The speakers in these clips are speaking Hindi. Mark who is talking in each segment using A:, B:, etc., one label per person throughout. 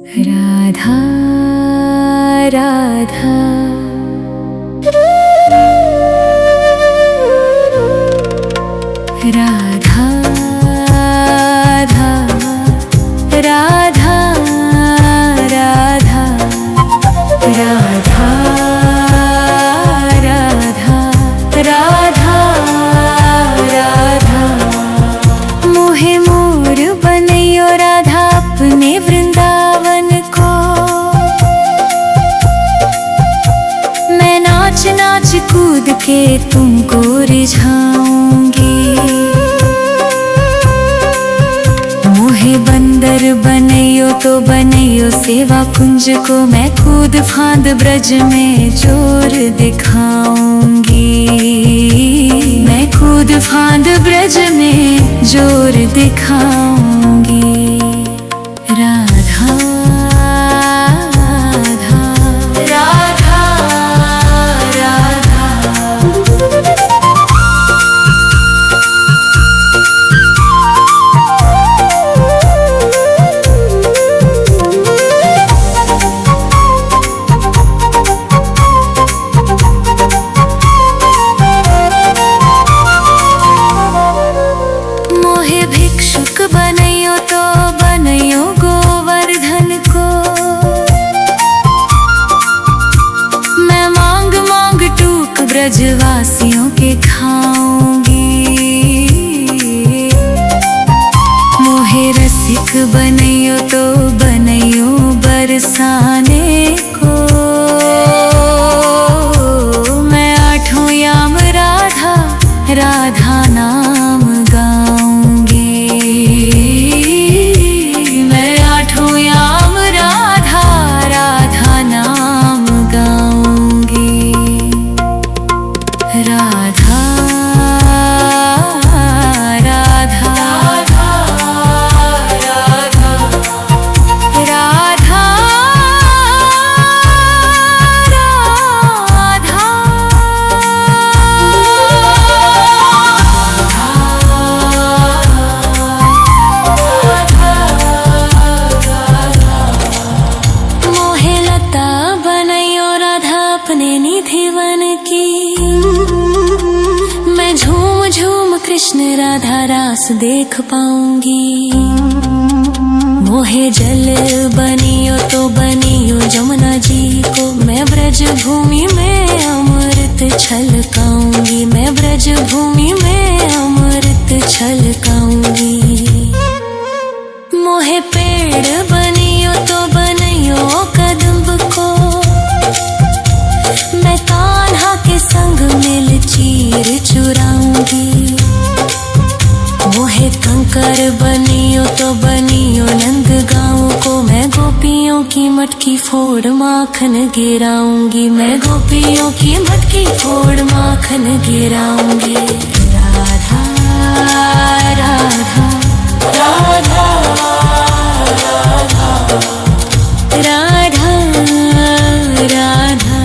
A: राधा राधा राधा राधा राधा राधा राधा राधा राधा मोहे मोर बनैयो राधा अपने वृंदावन को। मैं नाच नाच कूद के तुमको रिझाऊंगी। मोहे बंदर बनैयो तो बनैयो सेवा कुंज को। मैं कूद फांद ब्रज में जोर दिखाऊंगी। मैं कूद फांद ब्रज में जोर दिखाऊंगी। राधा राधा राधा मोहे भिक्षुक बनैयो तो बनैयो गोवर्धन को। मैं मांग मांग टूक ब्रजवासियों के खाऊंगी। मोहे रसिक बनैयो तो बनैयो बरसाने को। मैं आठों याम राधा राधा नाम गाऊंगी। मैं आठों याम राधा राधा नाम गाऊंगी। राधा राधा राधा मोहे लता बनैयो राधा अपने निधि वन की। मैं झूम झूम कृष्ण राधा रास देख पाऊंगी। मोहे जल बनियो तो बनियो जमुना जी को। मैं ब्रज भूमि में अमृत छलकाऊंगी। मैं ब्रज भूमि में अमृत छलकाऊंगी। मोहे पेड़ बनियो तो बनियो कदम्ब को। मैं कान्हा के संग मिल चीर चुराऊंगी। मोहे कंकर बनियो तो बनियो नंद गाँव को। मैं गोपियों की मटकी फोड़ माखन गिराऊंगी। मैं गोपियों की मटकी फोड़ माखन गिराऊंगी। राधा राधा राधा राधा राधा राधा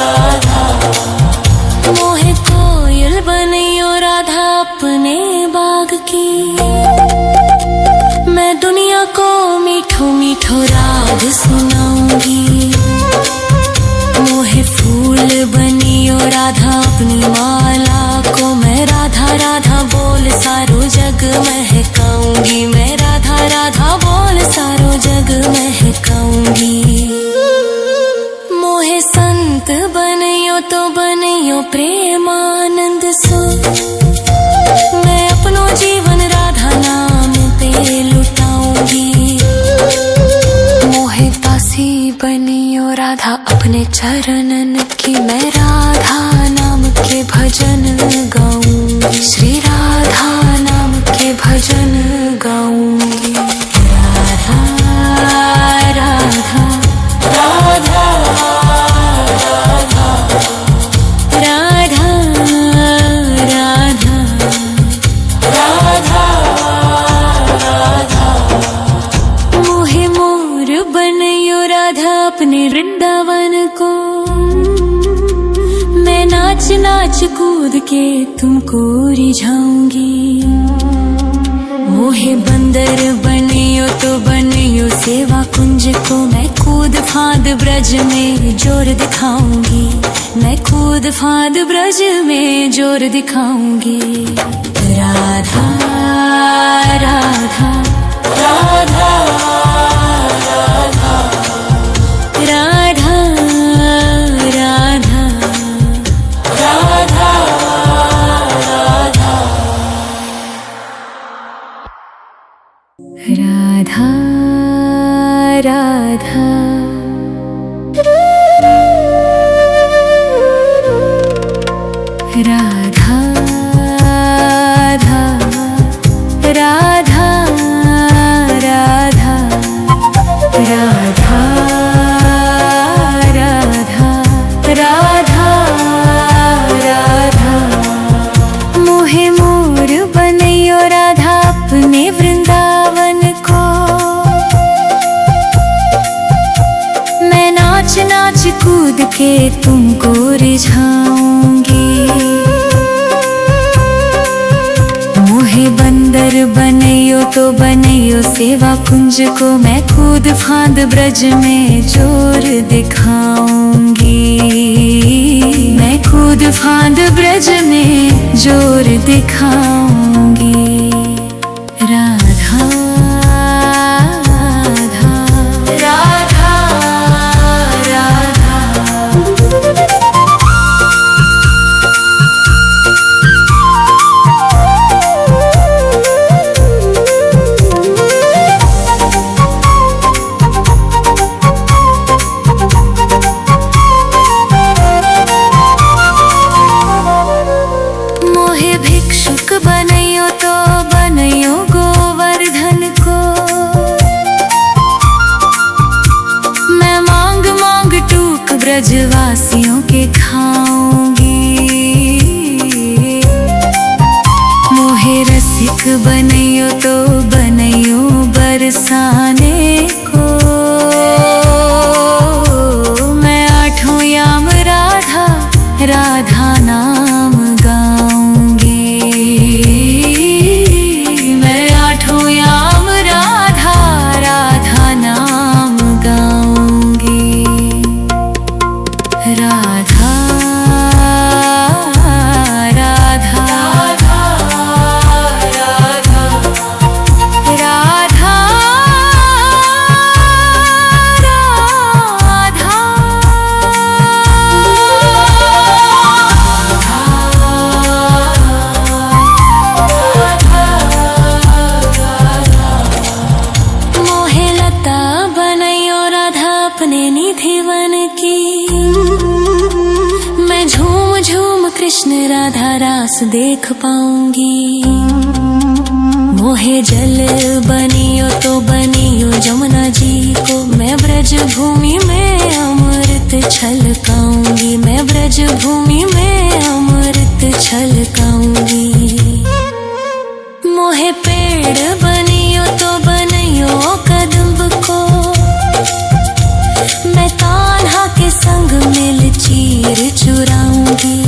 A: राधा मोहे कोयल बनैयो राधा अपने बाग की। मैं दुनिया को मीठो मीठो राग सुनाऊंगी। मोहे फूल बनियो राधा अपनी माला को। मैं राधा राधा बोल सारो जग महकाऊंगी। मैं राधा राधा बोल सारो जग महकाऊंगी। मोहे संत बनैयो तो बनैयो प्रेमानंद सो। मैं अपनो जीवन राधा नाम पे लुटाऊंगी। मोहे दासी बनियो राधा अपने चरणन की। मैं राधा नाम के भजन गाऊंगी। श्री राधा नाम के भजन गाऊंगी। राधा राधा राधा राधा राधा राधा राधा मोहे मोर बनैयो राधा अपने वृंदावन को। मैं नाच नाच कूद के तुमको रिझाऊंगी। मोहे बंदर ब्रज में जोर दिखाऊंगी, मैं कूद फांद ब्रज में जोर दिखाऊंगी। राधा राधा राधा राधा राधा राधा राधा राधा राधा राधा राधा राधा राधा राधा राधा राधा मोहे मोर बनैयो राधा अपने वृंदावन को। मैं नाच नाच कूद के तुमको रिझाऊंगी। मोहे बंदर बनैयो तो बनैयो सेवा कुंज को, मैं कूद फांद ब्रज में जोर दिखाऊंगी। मैं कूद फांद ब्रज में जोर दिखाऊंगी। राधा राधा राधा बनैयो तो बनैयो गोवर्धन को। मैं मांग मांग टूक ब्रजवासियों के खाऊंगी। मोहे रसिक बनैयो तो बनैयो बरसाने को। मैं आठों याम राधा राधा नाम गाऊंगी। मैं आठों याम राधा राधा नाम गाऊंगी। राधा राधा राधा राधा अपने निधि वन की। मैं झूम झूम कृष्ण राधा रास देख पाऊंगी। मोहे जल बनियो तो बनियो जमुना जी को। मैं ब्रज भूमि में अमृत छलकाऊंगी। मैं ब्रज भूमि में अमृत छलकाऊंगी। मोहे पेड़ बनियो तो बनियो कदम्ब को। मैं कान्हा के संग मिल चीर चुराऊंगी।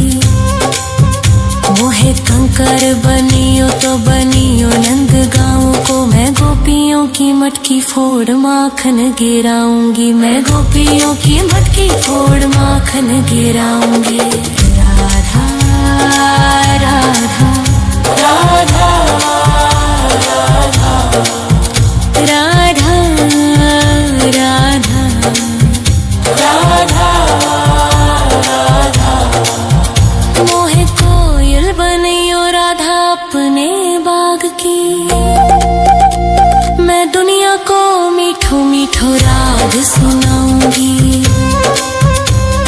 A: मोहे कंकर बनियो तो बनियो नंद गाँव को। मैं गोपियों की मटकी फोड़ माखन गिराऊंगी। मैं गोपियों की मटकी फोड़ माखन गिराऊंगी। राधा राधा राधा राधा राधा राधा राधा मोहे कोयल बनैयो राधा अपने बाग की। मैं दुनिया को मीठो मीठो राग सुनाऊंगी।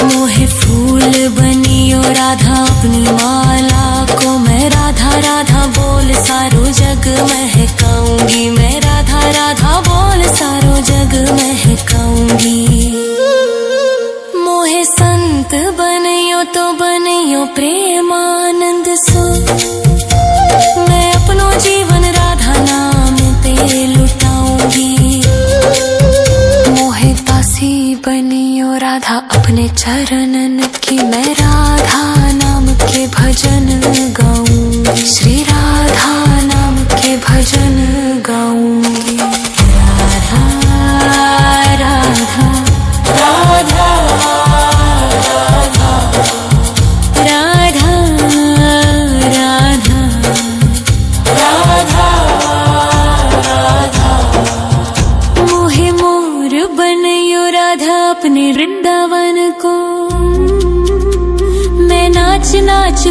A: मोहे फूल बनियो राधा अपनी माला को। मैं राधा राधा बोल सारो जग महकाऊंगी। मैं राधा राधा बोल सारो जग महकाऊंगी। मोहे संत बनैयो तो बनैयो प्रेमानंद सो। मैं अपनो जीवन राधा नाम पे लुटाऊंगी। मोहे दासी बनियो राधा अपने चरणन की। मैं राधा नाम के भजन गाऊंगी। श्री राधा नाम के भजन गाऊंगी। राधा राधा राधा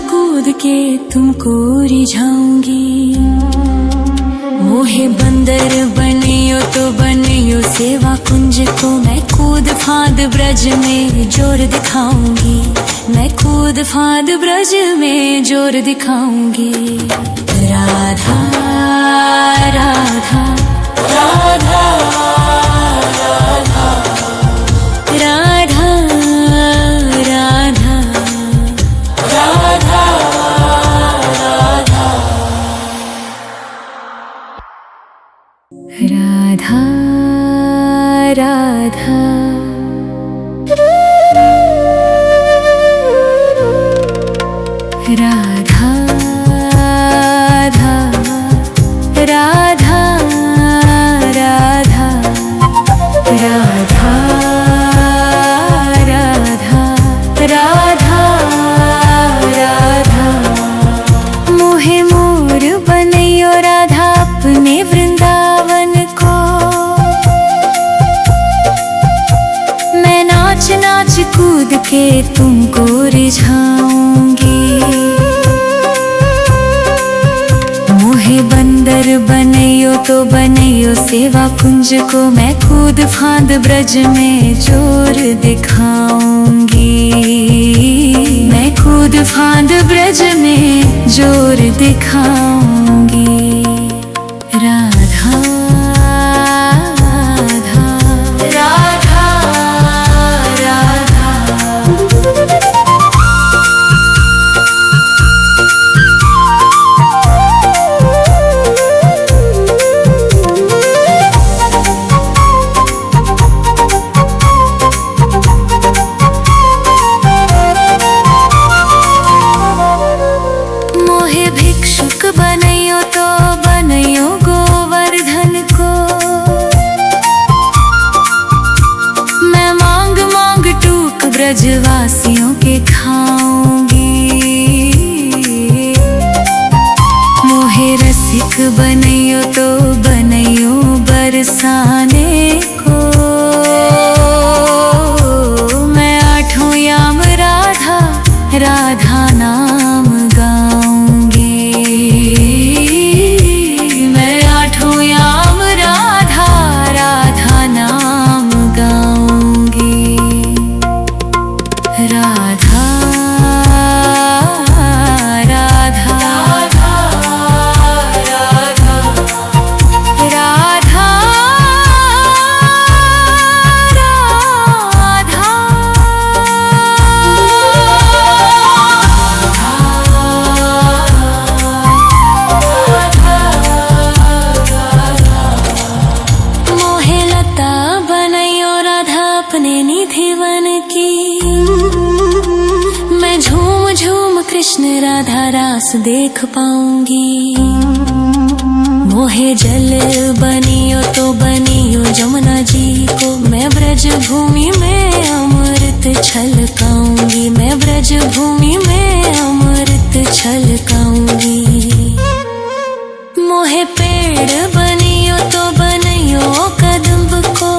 A: कूद के तुमको रिझाऊंगी। मोहे बंदर बनियो तो बनियो सेवा कुंज को, मैं कूद फांद ब्रज में जोर दिखाऊंगी, मैं कूद फांद ब्रज में जोर दिखाऊंगी। राधा राधा राधा राधा राधा राधा राधा राधा राधा राधा राधा राधा राधा राधा राधा राधा। मोहे मोर बनैयो राधा अपने वृंदावन को, मैं नाच नाच कूद के तुमको रिझाऊंगी। मोहे बंदर बनैयो तो बनैयो सेवा कुंज को, मैं कूद फांद ब्रज में जोर दिखाऊंगी, मैं कूद फांद ब्रज में जोर दिखाऊंगी। राधा राधा राधा राधा। मोहे भिक्षुक बनैयो तो बनैयो गोवर्धन को, मैं मांग मांग टूक ब्रजवासियों के खाऊंगी। मोहे रसिक बनैयो तो बनैयो बरसाने को, मैं आठों याम राधा राधा नाम गाऊंगी, मैं आठों याम राधा राधा नाम गाऊंगी। राधा राधा राधा राधा राधा मोहे लता बनैयो राधा अपने निधि वन की, मैं झूम झूम कृष्ण राधा रास देख पाऊंगी। मोहे जल बनियो तो बनियो जमुना जी को, मैं ब्रज भूमि में अमृत छलकाऊंगी, मैं ब्रज भूमि में अमृत छलकाऊंगी। मोहे पेड़ बनियो तो बनियो कदम्ब को,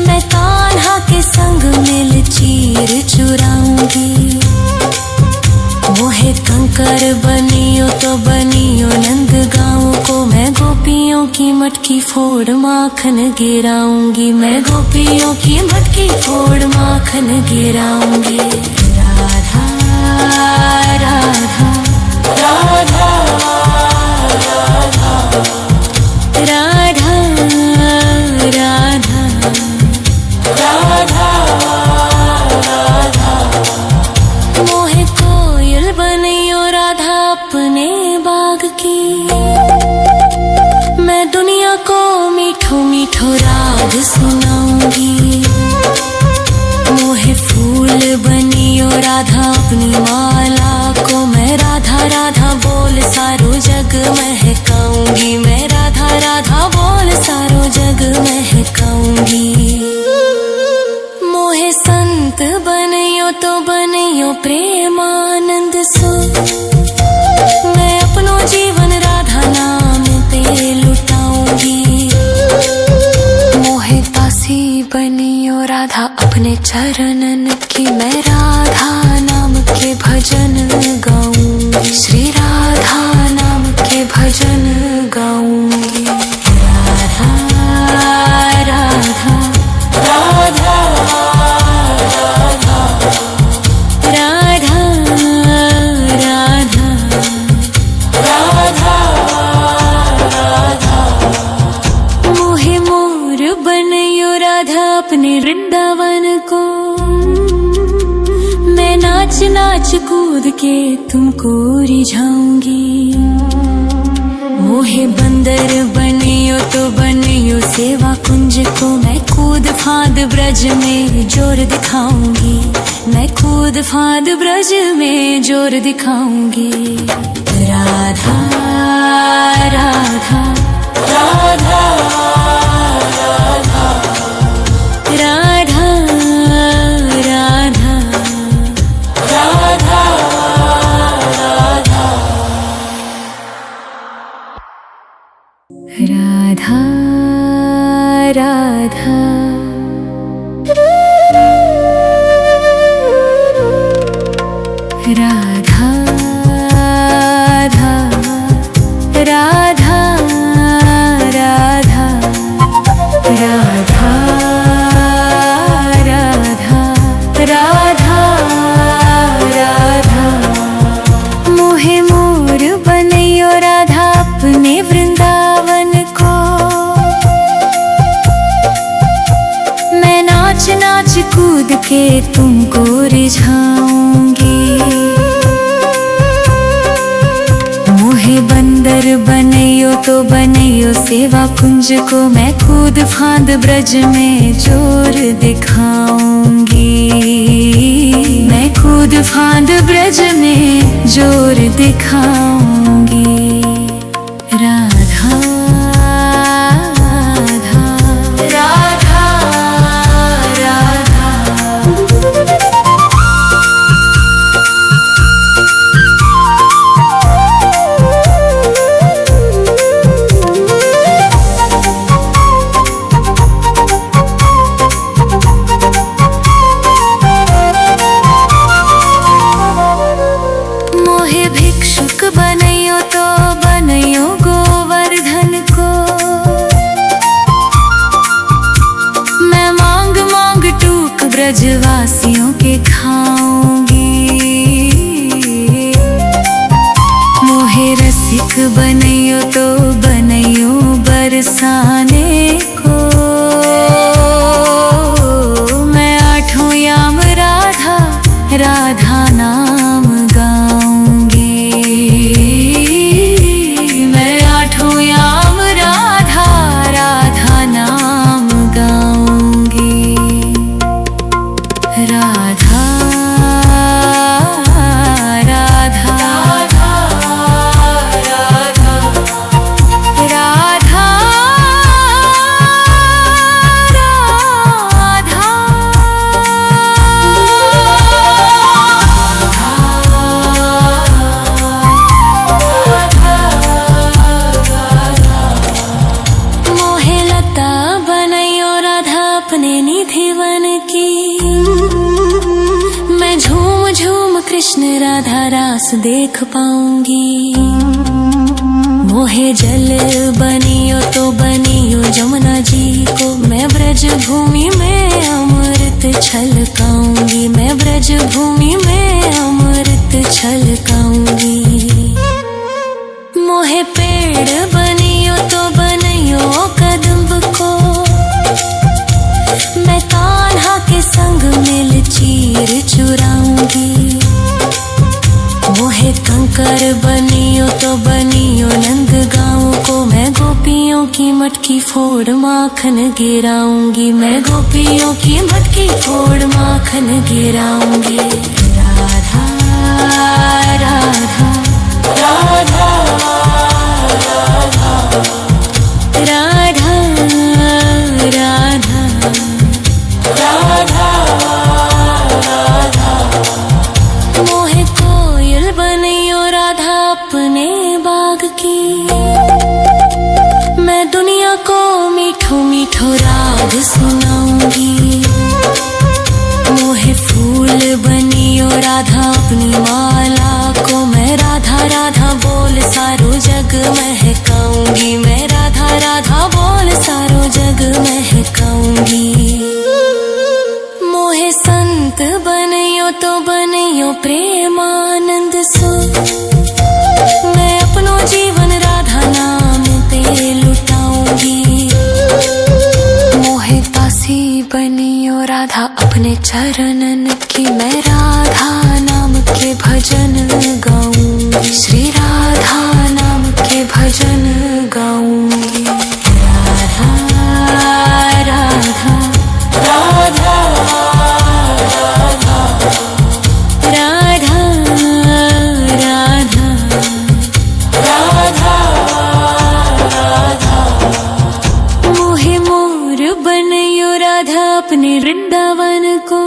A: मैं कान्हा के संग मिल चीर चुराऊंगी। मोहे कंकर बनियो तो बनियो नंद गाँव को, मैं गोपियों की मटकी फोड़ माखन गिराऊंगी, मैं गोपियों की मटकी फोड़ माखन गिराऊंगी। राधा राधा राधा राधा राधा राधा राधा। मोहे कोयल बनैयो राधा अपने बाग की, मैं दुनिया को मीठो मीठो राग सुनाऊंगी। मोहे फूल बनियो राधा अपनी माला को, मैं राधा राधा बोल सारो जग महकाऊंगी, मैं राधा राधा बोल सारो जग महकाऊंगी। मोहे संत बनियो तो बनियो प्रेमानंद सो, मैं अपनो जीवन राधा नाम पे लुटाऊंगी। मोहे दासी बनियो राधा अपने चरणन की, मैं राधा नाम के के भजन गाऊंगी, श्री राधा नाम के भजन गाऊंगी। राधा राधा राधा राधा राधा राधा राधा। मोहे मोर बनयो राधा अपने वृंदावन को, मैं नाच नाच कूद के तुमको रिझाऊंगी। मोहे बंदर बनियो तो बनियो सेवा कुंज को, मैं कूद फांद ब्रज में जोर दिखाऊंगी, मैं कूद फांद ब्रज में जोर दिखाऊंगी। राधा राधा राधा राधा राधा राधा राधा राधा राधा राधा राधा राधा राधा राधा राधा। मोहे मोर बनयो राधा अपने वृंदावन को, मैं नाच नाच कूद के तुमको रिझाऊंगी। मोहे बंदर बनयो तो बनयो सेवा कुंज को, मैं कूद फांद ब्रज में जोर दिखाऊंगी, मैं कूद फांद ब्रज में जोर दिखाऊंगी। राधा राधा राधा राधा। मोहे भिक्षुक बनयो तो बनयो गोवर्धन को, मैं मांग मांग टूक ब्रजवासियों के खाऊंगी। मोहे रसिक बनयो तो बनयो बरसाने को, मैं आठों याम राधा राधा नाम गाऊंगी, मैं आठों याम राधा राधा नाम गाऊंगी। राधा राधा राधा राधा राधा मोहे लता बनयो राधा अपने निधि वन की, मैं झूम झूम कृष्ण राधा रास देख पाऊंगी। मोहे जल बनियो तो बनियो जमुना जी को, मैं ब्रज भूमि में अमृत छलकाऊंगी, मैं ब्रज भूमि में अमृत छलकाऊंगी। मोहे पेड़ बनियो तो बनियो कदम्ब को, मैं कान्हा के संग मिल चीर चुराऊंगी। मोहे कंकर बनियो तो बनियो नंद गाँव को, मैं गोपियों की मटकी फोड़ माखन गिराऊंगी, मैं गोपियों की मटकी फोड़ माखन गिराऊंगी। राधा राधा राधा राधा राधा राधा राधा। मोहे कोयल बनियो राधा अपने बाग की, मैं दुनिया को मीठो मीठो राग सुनाऊंगी। मोहे फूल बनियो राधा अपनी माला को मैं राधा राधा बोल सारो जग महकाऊंगी, मैं राधा राधा बोल सारो जग महकाऊंगी। मोहे संत बनियो तो बनियो प्रेमानंद सो, मैं अपनो जीवन राधा नाम पे लुटाऊंगी। मोहे दासी बनियो राधा अपने चरणन की, मैं राधा नाम के भजन गाऊंगी, श्री राधा नाम के भजन गाऊंगी। राधा राधा राधा राधा राधा राधा राधा। मोहे मोर बनियो राधा अपने वृंदावन को,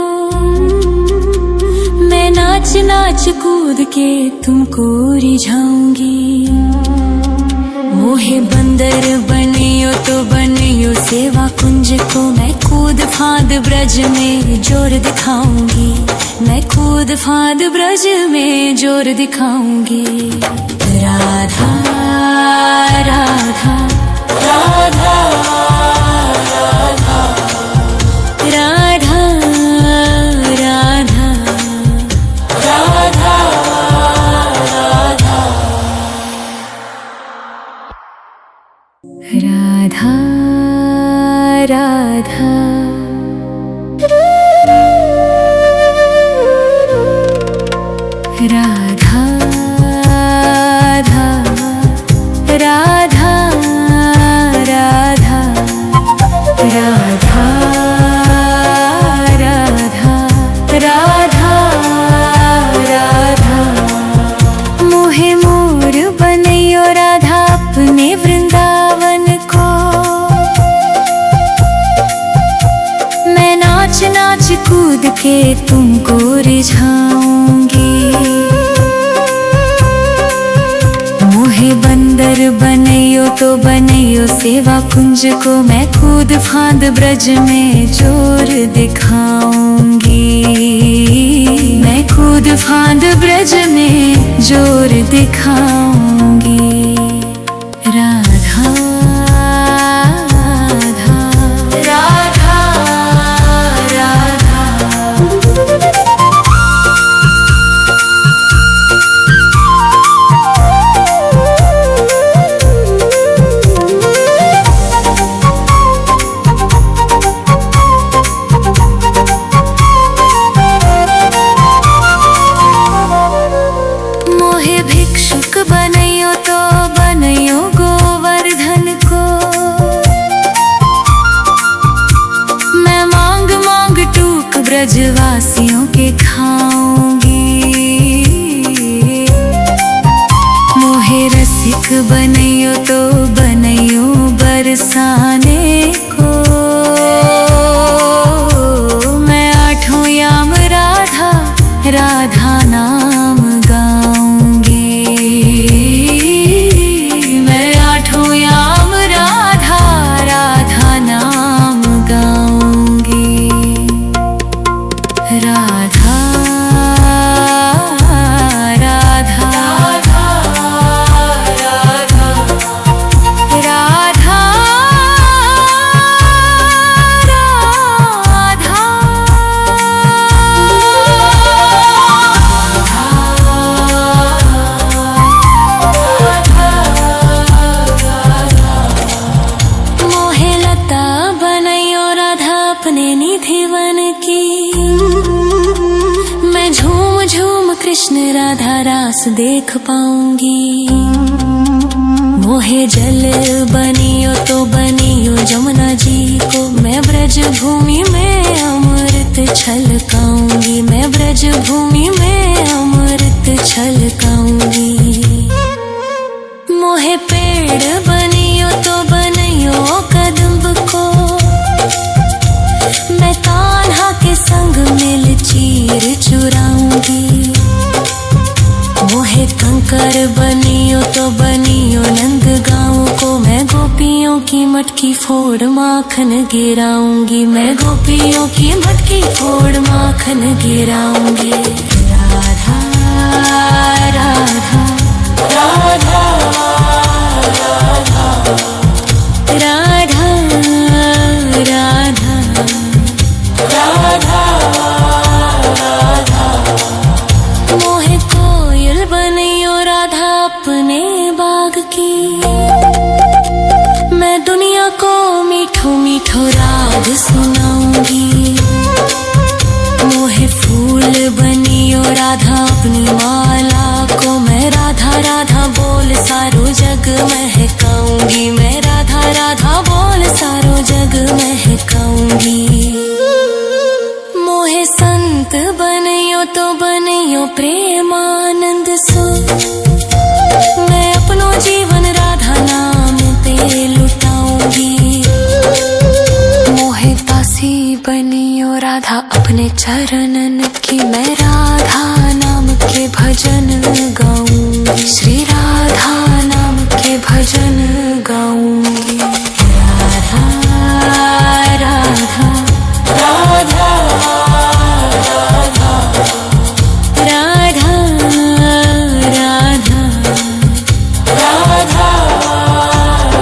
A: मैं नाच नाच कूद के तुमको रिझाऊंगी। मोहे बंदर बनियो तो बनियो सेवा कुंज को, मैं कूद फांद ब्रज में जोर दिखाऊंगी, मैं कूद फांद ब्रज में जोर दिखाऊंगी। राधा राधा राधा राधा राधा राधा राधा राधा राधा राधा राधा राधा राधा राधा राधा राधा। मोहे मोर बनियो राधा अपने वृंदावन को, मैं नाच नाच कूद के तुमको रिझाऊंगी। मोहे बंदर बनियो तो बनियो सेवा कुंज को, मैं कूद फांद ब्रज में जोर दिखाऊंगी, मैं कूद फांद ब्रज में जोर दिखाऊंगी। राधा राधा राधा राधा। मोहे भिक्षुक बनियो तो बनियो गोवर्धन को, मैं मांग मांग टूक ब्रजवासियों के खाऊंगी। मोहे रसिक बनियो तो बनियो बरसाने को, मैं आठों याम राधा राधा नाम गाऊंगी, मैं आठों याम राधा राधा नाम गाऊंगी। राधा राधा राधा राधा राधा मोहे लता बनियो राधा अपने निधिवन की, मैं झूम झूम कृष्ण राधा रास देख पाऊंगी। मोहे जल बनियो तो बनियो जमुना जी को, मैं ब्रज भूमि में अमृत छलकाऊंगी, मैं ब्रज भूमि में अमृत छलकाऊंगी। मोहे पेड़ बनियो तो बनियो कदम्ब को, मैं कान्हा के संग मिल चीर चुराऊंगी। मोहे कंकर बनियो तो बनियो नंद गाँव को, मैं गोपियों की मटकी फोड़ माखन गिराऊंगी, मैं गोपियों की मटकी फोड़ माखन गिराऊंगी। राधा राधा राधा राधा राधा राधा राधा मोहे कोयल बनियो राधा अपने बाग की। मैं दुनिया को मीठो मीठो राग सुनाऊंगी। मोहे फूल बनियो राधा अपनी माला को। मैं राधा राधा बोल सारो जग महकाऊंगी। मैं राधा राधा बोल सारो जग महकाऊंगी। मोहे संत बनियो तो बनियो प्रेमानंद सो। मैं अपनो जीवन राधा नाम पे लुटाऊंगी। मोहे दासी बनियो राधा अपने चरणन की। मैं राधा नाम के भजन गाऊंगी। श्री राधा नाम के भजन गाऊंगी। राधा राधा राधा राधा राधा राधा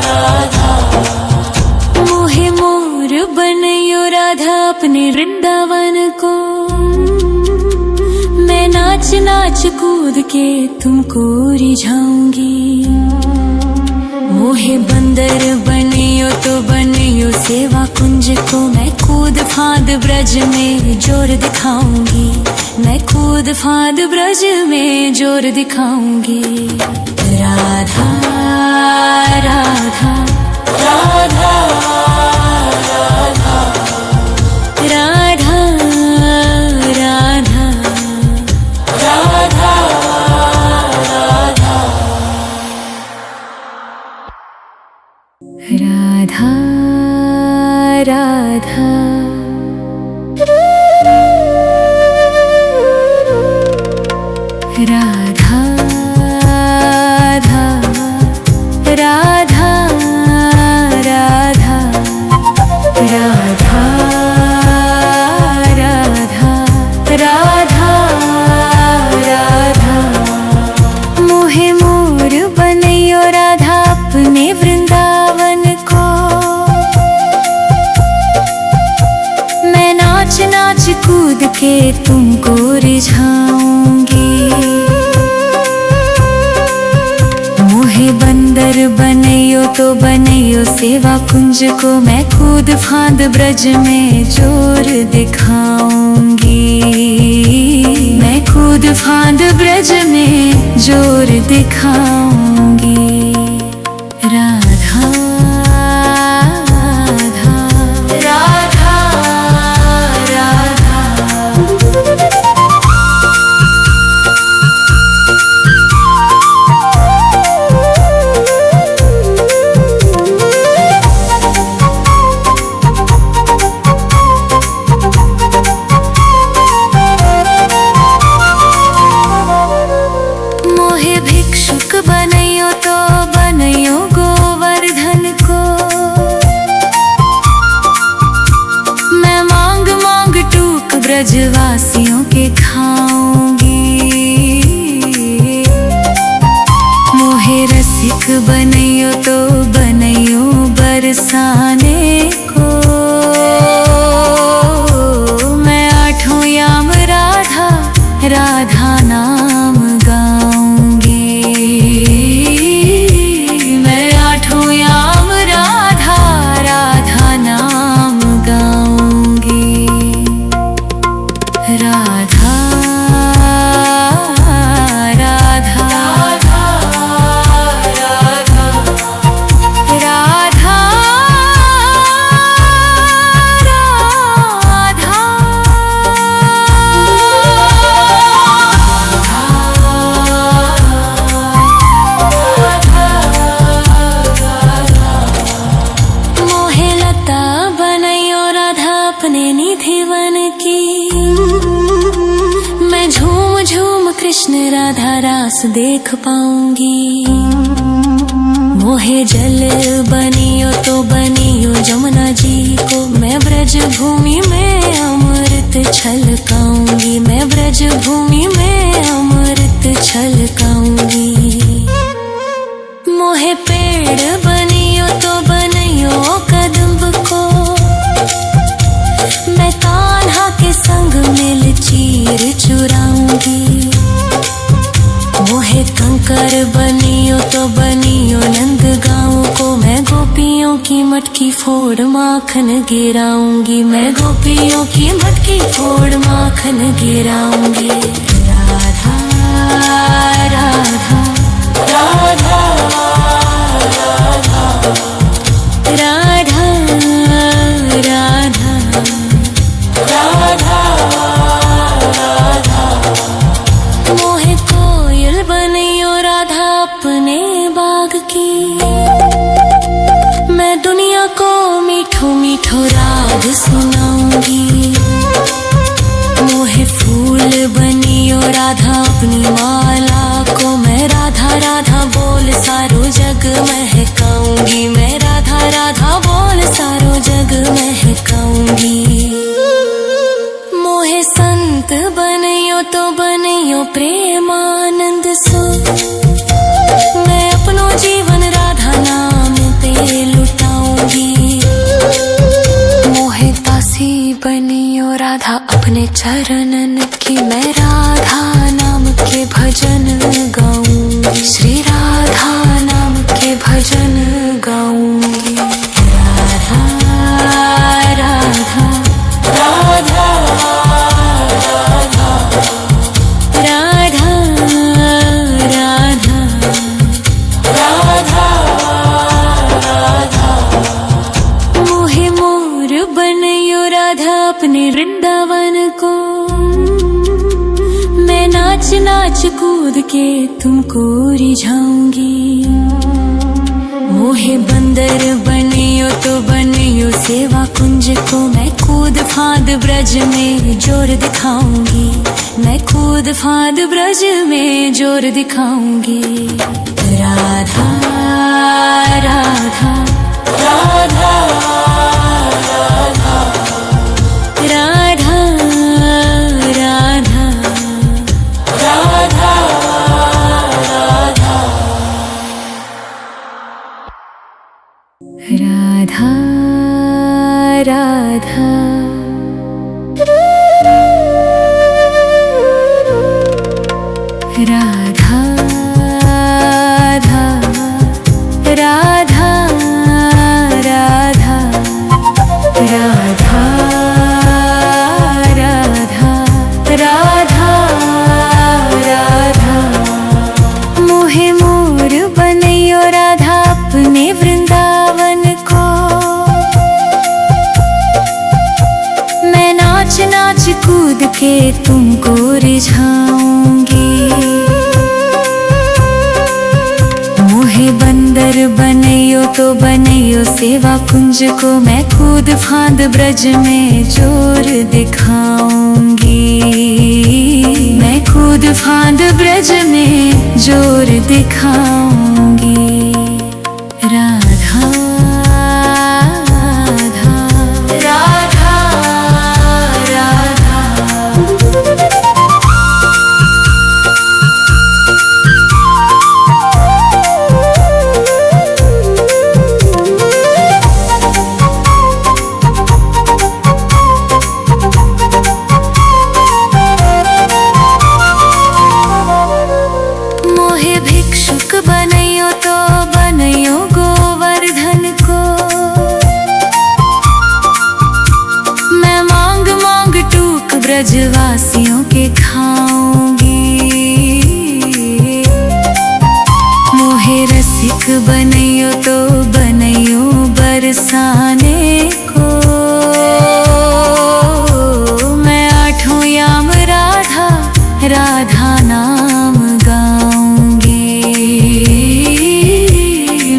A: राधा मोहे मोर बनियो राधा अपने वृंदावन को। मैं नाच नाच कूद के तुमको रिझाऊंगी। मोहे बंदर बनियो तो बनियो सेवा कुंज को। मैं कूद फांद ब्रज में जोर दिखाऊंगी। मैं कूद फांद ब्रज में जोर दिखाऊंगी। राधा राधा राधा राधा राधा राधा राधा राधा राधा राधा राधा राधा राधा राधा राधा राधा मोहे मोर बनियो राधा अपने वृंदावन को। मैं नाच नाच कूद के तुमको रिझाऊंगी। मोहे बंदर बनियो तो बनियो सेवा कुंज को। मैं कूद फांद ब्रज में जोर दिखाऊंगी। मैं कूद फांद ब्रज में जोर दिखाऊंगी। राधा राधा राधा राधा मोहे भिक्षुक बनियो तो बनियो गोवर्धन को। मैं मांग मांग टूक ब्रजवासियों के खाऊंगी। मोहे रसिक बनियो तो बनियो बरसाने को। मैं आठों याम राधा राधा नाम गाऊंगी। मैं आठों याम राधा राधा नाम गाऊंगी। राधा राधा राधा राधा राधा कृष्ण राधा रास देख पाऊंगी। मोहे जल बनियो तो बनियो जमुना जी को, मैं ब्रज भूमि में अमृत अमृत छलकाऊंगी, मैं ब्रज भूमि में अमृत छलकाऊंगी। मोहे पेड़ बनियो तो बनियो कदम्ब को, मैं कान्हा के संग मिल चीर चुराऊंगी। मोहे कंकर बनियो तो बनियो नंद गाँव को, मैं गोपियों की मटकी फोड़ माखन गिराऊंगी, मैं गोपियों की मटकी फोड़ माखन गिराऊंगी। राधा राधा राधा राधा राधा राधा राधा। मोहे कोयल बनियो राधा अपने बाग की, मैं दुनिया को मीठो मीठो राग सुनाऊंगी। मोहे फूल बनियो राधा अपनी माला को, मैं राधा राधा बोल सारो जग महकाऊंगी, मैं राधा राधा बोल सारो जग महकाऊंगी। मोहे संत बनियो तो बनियो प्रेमानंद सो, मैं अपनो जीवन राधा नाम पे लुटाऊंगी। मोहे दासी बनियो राधा अपने चरणन की, मैं राधा नाम के भजन गाऊंगी, श्री राधा नाम के भजन गाऊंगी। राधा राधा राधा राधा राधा राधा राधा। मोहे मोर बनियो राधा अपने वृंदावन को, मैं नाच नाच कूद के तुमको रिझाऊंगी। मोहे बंदर बनियो तो बनियो सेवा कुंज को, मैं कूद फांद ब्रज में जोर दिखाऊंगी, मैं कूद फांद ब्रज में जोर दिखाऊंगी। राधा राधा राधा राधा राधा राधा राधा राधा राधा राधा राधा राधा राधा राधा राधा राधा। मोहे मोर बनियो राधा अपने वृंदावन को, मैं नाच नाच कूद के तुमको रिझाऊंगी। मोहे बंदर बनियो तो बनियो सेवा कुंज को, मैं कूद फांद ब्रज में जोर दिखाऊंगी, मैं कूद फांद ब्रज में जोर दिखाऊंगी। राधा राधा राधा राधा। मोहे भिक्षुक बनियो तो बनियो गोवर्धन को, मैं मांग मांग टूक ब्रजवासियों के खाऊंगी। मोहे रसिक बनियो तो बनियो बरसाने को, मैं आठों याम राधा राधा नाम गाऊंगी,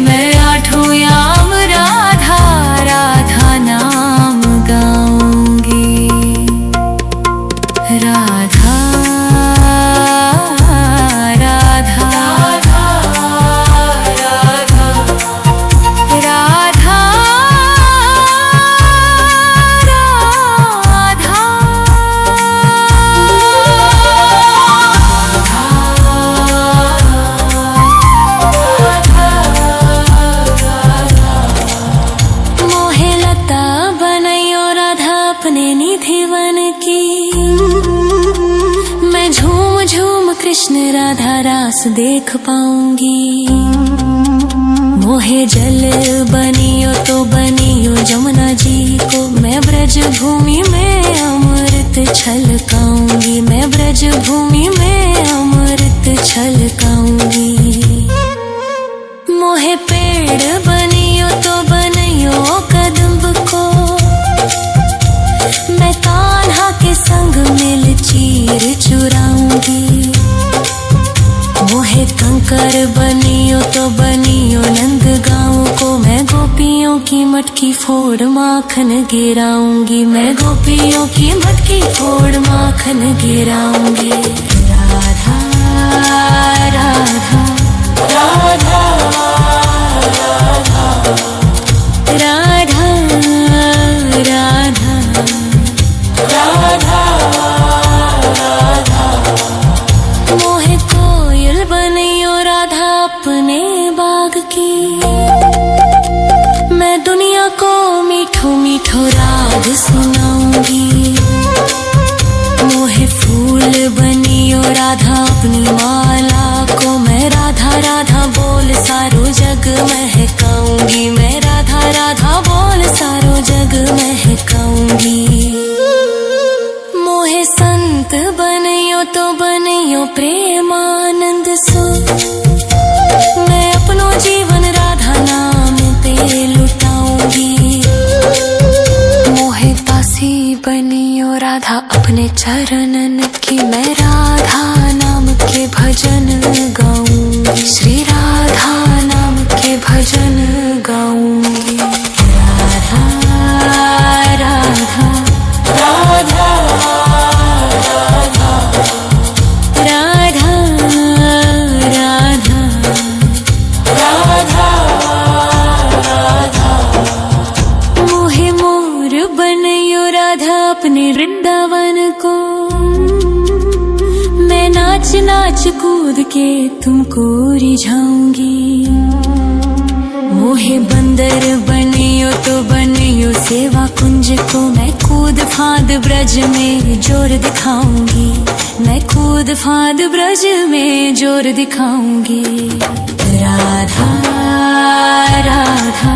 A: मैं आठों याम राधा राधा नाम गाऊंगी। राधा थी वन की। मैं झूम झूम कृष्ण राधा रास देख पाऊंगी। मोहे जल बनियो तो बनियो जमुना जी को, मैं ब्रज भूमि में अमृत छलकाऊंगी। मैं ब्रज भूमि में अमृत छलकाऊंगी। मोहे पेड़ बनियो तो बनियो कदम्ब को, मैं कान्हा के संग मिल चीर चुराऊंगी। मोहे कंकर बनियो तो बनियो नंद गाँव को, मैं गोपियों की मटकी फोड़ माखन गिराऊंगी। मैं गोपियों की मटकी फोड़ माखन गिराऊंगी। राधा राधा राधा राधा राधा राधा राधा। मोहे कोयल बनियो राधा अपने बाग की, मैं दुनिया को मीठो मीठो राग सुनाऊंगी। मोहे फूल बनियो राधा अपनी माला को, मैं राधा राधा बोल सारो जग महकाऊंगी। मैं राधा राधा बोल सारो जग महकाऊंगी। मोहे संत बनियो तो बनियो प्रेमानंद सो, मैं अपनो जीवन राधा नाम पे लुटाऊंगी। मोहे दासी बनियो राधा अपने चरणन की, मैं राधा नाम के भजन गाऊंगी। श्री राधा नाम के भजन गाऊंगी। राधा राधा राधा राधा राधा राधा राधा। मोहे मोर बनियो राधा अपने वृंदावन को, मैं नाच नाच कूद के तुमको रिझाऊंगी। मोहे बंदर बनियो तो बनियो सेवा कुंज को, मैं कूद फांद ब्रज में जोर दिखाऊंगी। मैं कूद फांद ब्रज में जोर दिखाऊंगी। राधा राधा